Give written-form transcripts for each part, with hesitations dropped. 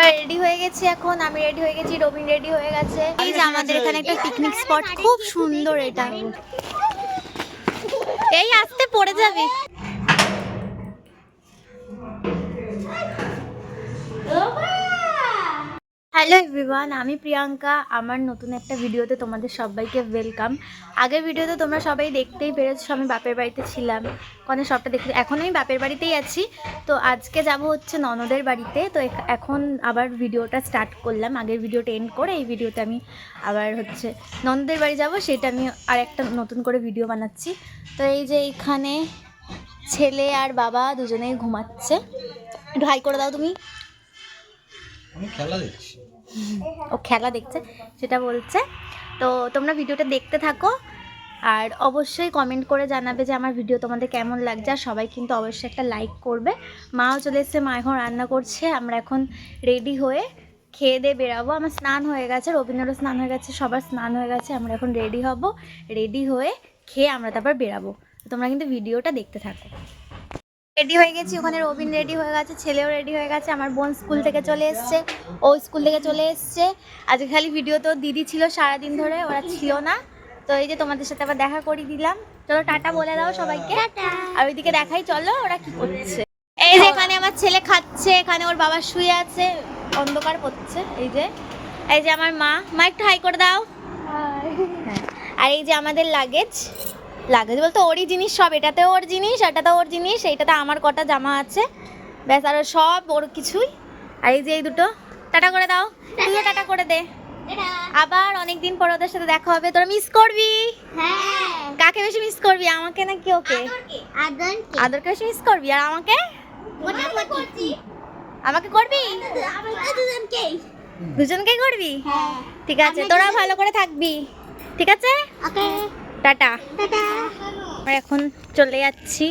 আমরা রেডি হয়ে গেছি, এখন আমি রেডি হয়ে গেছি, রবিন রেডি হয়ে গেছে। এই যে আমাদের এখানে একটা পিকনিক স্পট, খুব সুন্দর এটা। এই আসতে পড়ে যাবে। হ্যালো এভরিওয়ান, আমি প্রিয়াঙ্কা। আমার নতুন একটা ভিডিওতে তোমাদের সবাইকে ওয়েলকাম। আগের ভিডিওতে তোমরা সবাই দেখতেই পেরেছো আমি বাপের বাড়িতে ছিলাম, ওখানে সবটা দেখতে। এখন আমি বাপের বাড়িতেই আছি। তো আজকে যাব হচ্ছে ননদের বাড়িতে। তো এখন আবার ভিডিওটা স্টার্ট করলাম। আগের ভিডিওটা এন্ড করে এই ভিডিওতে আমি আবার হচ্ছে ননদের বাড়ি যাব, সেটা আমি আর একটা নতুন করে ভিডিও বানাচ্ছি। তো এই যে এইখানে ছেলে আর বাবা দুজনেই ঘুমাচ্ছে। একটু হাই করে দাও তুমি। আমি খেলা দেখছি। ও খেলা দেখছে সেটা বলছে। তো তোমরা ভিডিওটা দেখতে থাকো আর অবশ্যই কমেন্ট করে জানাবে যে আমার ভিডিও তোমাদের কেমন লাগছে। আর সবাই কিন্তু অবশ্যই একটা লাইক করবে। মাও চলে এসছে, মা এখন রান্না করছে। আমরা এখন রেডি হয়ে খেয়ে দিয়ে বেরাবো। আমার স্নান হয়ে গেছে, রবীন্দ্রও স্নান হয়ে গেছে, সবার স্নান হয়ে গেছে। আমরা এখন রেডি হব, রেডি হয়ে খেয়ে আমরা তারপর বেরাবো। তোমরা কিন্তু ভিডিওটা দেখতে থাকো। রেডি হয়ে গেছি, ওখানে রবিন রেডি হয়ে গেছে, ছেলেও রেডি হয়ে গেছে। আমার বোন স্কুল থেকে চলে এসছে, ও স্কুল থেকে চলে এসছে। আজকে খালি ভিডিও তো দিদি ছিল সারাদিন ধরে, ওরা ছিল না। তো এই যে তোমাদের সাথে আবার দেখা করিয়ে দিলাম। চলো টাটা বলে দাও সবাইকে। আর ওইদিকে দেখাই চলো ওরা কি করছে। এই যে এখানে আমার ছেলে খাচ্ছে, এখানে ওর বাবা শুয়ে আছে, অন্ধকার পড়ছে। এই যে আমার মা একটু হাই করে দাও। হ্যাঁ, আর এই যে আমাদের লাগেজ বলতে ওরই জিনিস সব। এটাতেও ওর জিনিস, এটাতেও ওর জিনিস, এইটাতে আমার কটা জামা আছে, ব্যাস। আর সব ওর কিছুই। আর এই যে এই দুটো, টাটা করে দাও। তুইও টাটা করে দে। আবার অনেকদিন পর ওদের সাথে দেখা হবে। তোরা মিস করবি? হ্যাঁ। কাকে বেশি মিস করবি, আমাকে নাকি ওকে? আদরকে বেশি মিস করবি। আর আমাকে আমাকে করবি? দুজনকেই করবি? ঠিক আছে, তোরা ভালো করে থাকবি, ঠিক আছে? টাটা। আমরা এখন চলে যাচ্ছি।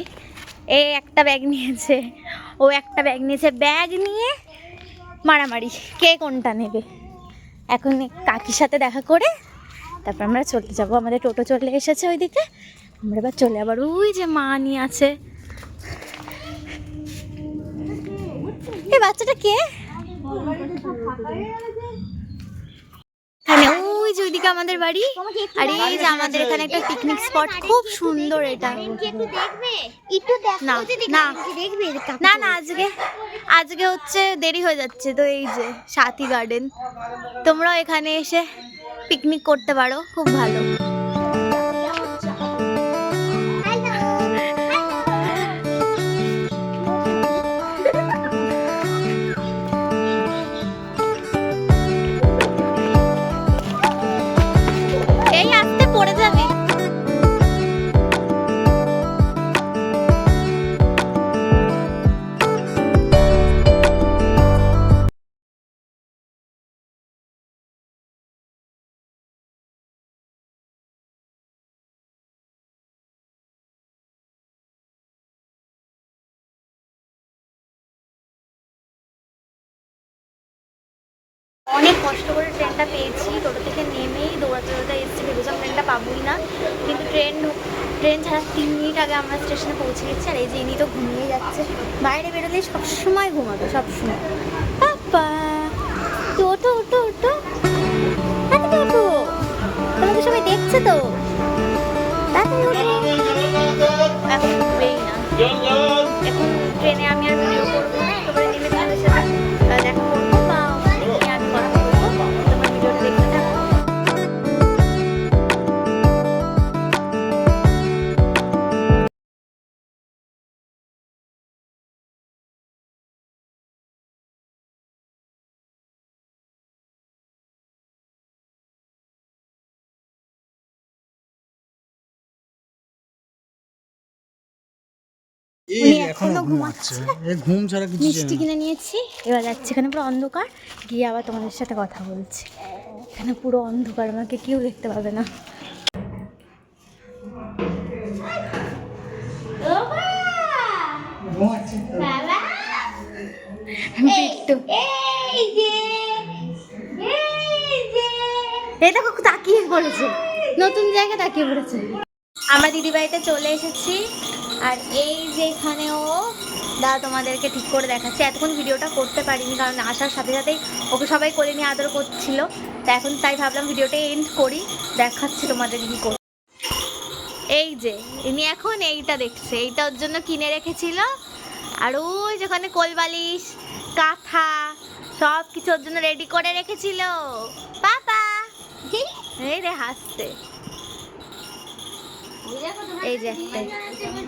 এ একটা ব্যাগ নিয়েছে, ও একটা ব্যাগ নিয়েছে। ব্যাগ নিয়ে মারামারি, কে কোনটা নেবে। এখন কাকির সাথে দেখা করে তারপর আমরা চলে যাব। আমাদের টোটো চলে এসেছে ওইদিকে। আমরা এবার চলে, আবার ওই যে মা নিয়ে আছে। এই বাচ্চাটা কে? ওই যে ওইদিকে আমাদের বাড়ি। আর এই যে আমাদের এখানে একটা পিকনিক স্পট, খুব সুন্দর এটা। না না, আজকে হচ্ছে দেরি হয়ে যাচ্ছে। তো এই যে সাথী গার্ডেন, তোমরাও এখানে এসে পিকনিক করতে পারো, খুব ভালো। পড়ে যাবে। অনেক কষ্ট করে ট্রেনটা পেয়েছি। টোটো থেকে নেমেই দৌড়াতে এসেছি, ভেবেছিলাম ট্রেনটা পাবোই না। কিন্তু ট্রেন ছাড়া 3 মিনিট আগে আমরা স্টেশনে পৌঁছে গেছি। আর এই যে ইনি তো ঘুমিয়ে যাচ্ছে। বাইরে বেরোলেই সবসময় ঘুমাবে, সবসময়। পাপা তো ওঠো ওঠো ওঠো, তাড়াতাড়ি ওঠো, তোমাকে সবাই দেখছে তো। এখন ঘুমেই না। এখন ট্রেনে আমি আর ভিডিও করবো না, একেবারে নেমে তোমাদের সাথে দেখা করবো বা আমি কথা বলবো। তোমার ভিডিওটা দেখতে থাকো। উনি এখনো ঘুমাচ্ছে। ঘুম ছাড়া কিছু মিষ্টি কিনে নিয়েছি, এবার যাচ্ছি। এখানে পুরো অন্ধকার, গিয়ে আবার তোমাদের সাথে কথা বলছি। এখানে পুরো অন্ধকার, আমাকে কেউ দেখতে পাবে না। এই দেখো তাকিয়ে পড়েছে, নতুন জায়গা তাকিয়ে পড়েছে। আমরা দিদি বাড়িতে চলে এসেছি। আর এই যে এখানে ও দাদা তোমাদেরকে ঠিক করে দেখাচ্ছি। এতক্ষণ ভিডিওটা করতে পারিনি কারণ আসার সাথে সাথেই ওকে সবাই কোলে নিয়ে আদর করছিল। তা এখন তাই ভাবলাম ভিডিওটা এন্ড করি, দেখাচ্ছি তোমাদের কি করি। এই যে ইনি এখন এইটা দেখছে, এইটা ওর জন্য কিনে রেখেছিল। আর ওই যেখানে কোলবালিশ কাঁথা সব কিছু ওর জন্য রেডি করে রেখেছিল পাপা। এই রে হাসছে। এই যে একটাই,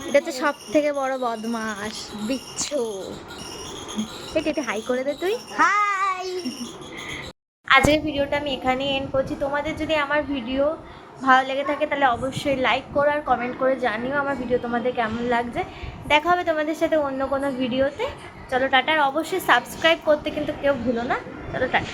এটা হচ্ছে সব থেকে বড় বদমাস বিচ্ছু। এটা হাই করে দে তুই, হাই। আজকের ভিডিওটা আমি এখানেই এন্ড করছি। তোমাদের যদি আমার ভিডিও ভালো লেগে থাকে তাহলে অবশ্যই লাইক করো আর কমেন্ট করে জানিও আমার ভিডিও তোমাদের কেমন লাগছে। দেখা হবে তোমাদের সাথে অন্য কোনো ভিডিওতে। চলো টাটা। আর অবশ্যই সাবস্ক্রাইব করতে কিন্তু কেউ ভুলো না। চলো টাটা।